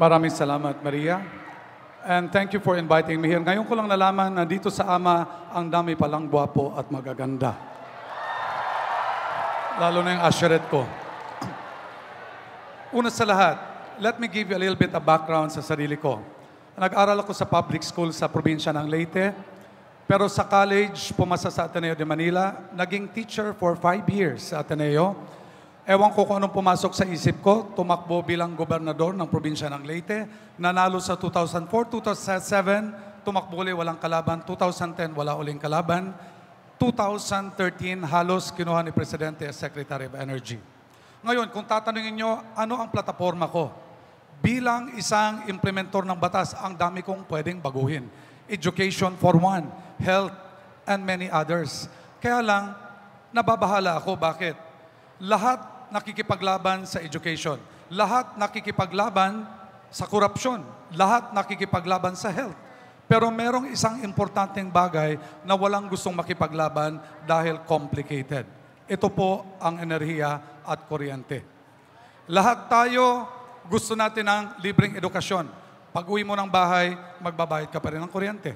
Maraming salamat, Maria. And thank you for inviting me here. Ngayon ko lang nalaman na dito sa Ama, ang dami palang gwapo at magaganda. Lalo na yung usherette ko. Una sa lahat, let me give you a little bit of background sa sarili ko. Nag-aral ako sa public school sa probinsya ng Leyte. Pero sa college, pumasa sa Ateneo de Manila. Naging teacher for 5 years sa Ateneo. Ewan ko kung anong pumasok sa isip ko, tumakbo bilang gobernador ng probinsya ng Leyte. Nanalo sa 2004, 2007, tumakbo ulit, walang kalaban. 2010, wala uling kalaban. 2013, halos kinuha ni Presidente as Secretary of Energy. Ngayon, kung tatanungin nyo, ano ang plataforma ko? Bilang isang implementor ng batas, ang dami kong pwedeng baguhin. Education for one, health, and many others. Kaya lang, nababahala ako. Bakit? Lahat nakikipaglaban sa education. Lahat nakikipaglaban sa korupsyon. Lahat nakikipaglaban sa health. Pero merong isang importanteng bagay na walang gustong makipaglaban dahil complicated. Ito po ang enerhiya at kuryente. Lahat tayo gusto natin ng libreng edukasyon. Pag uwi mo ng bahay, magbabayad ka pa rin ng kuryente.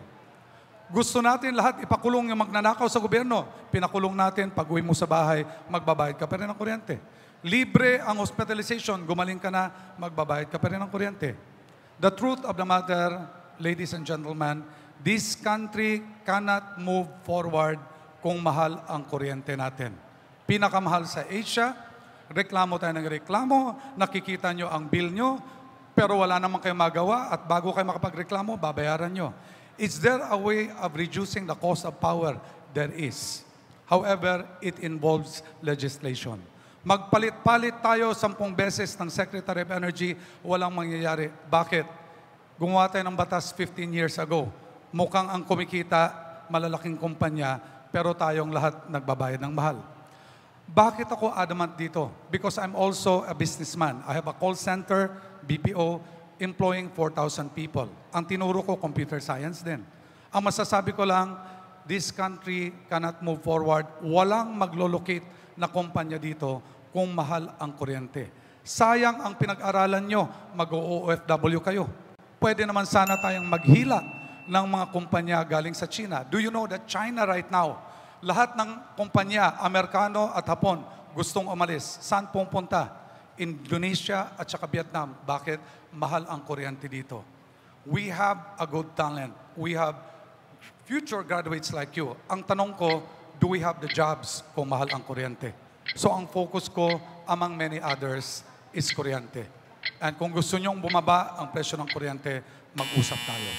Gusto natin lahat ipakulong yung magnanakaw sa gobyerno. Pinakulong natin, pag uwi mo sa bahay, magbabayad ka pa rin ng kuryente. Libre ang hospitalization, gumaling ka na, magbabayad ka pa rin ng kuryente. The truth of the matter, ladies and gentlemen, this country cannot move forward kung mahal ang kuryente natin. Pinakamahal sa Asia, reklamo tayo ng reklamo, nakikita nyo ang bill nyo, pero wala naman kayo magawa at bago kayo makapagreklamo, babayaran nyo. Is there a way of reducing the cost of power? There is. However, it involves legislation. Magpalit-palit tayo 10 beses ng Secretary of Energy, walang mangyayari. Bakit? Gumawa tayo ng batas 15 years ago. Mukhang ang kumikita, malalaking kumpanya, pero tayong lahat nagbabayad ng mahal. Bakit ako adamant dito? Because I'm also a businessman. I have a call center, BPO, employing 4,000 people. Ang tinuro ko, computer science din. Ang masasabi ko lang, this country cannot move forward. Walang maglo-locate na kumpanya dito kung mahal ang kuryente. Sayang ang pinag-aralan nyo, mag-OFW kayo. Pwede naman sana tayong maghila ng mga kumpanya galing sa China. Do you know that China right now, lahat ng kumpanya, Amerikano at Hapon, gustong umalis. Saan pupunta? Indonesia at saka Vietnam. Bakit? Mahal ang kuryente dito. We have a good talent. We have future graduates like you. Ang tanong ko, do we have the jobs kung mahal ang kuryente? So ang focus ko, among many others, is kuryente. And kung gusto nyong bumaba ang presyo ng kuryente, mag-usap tayo.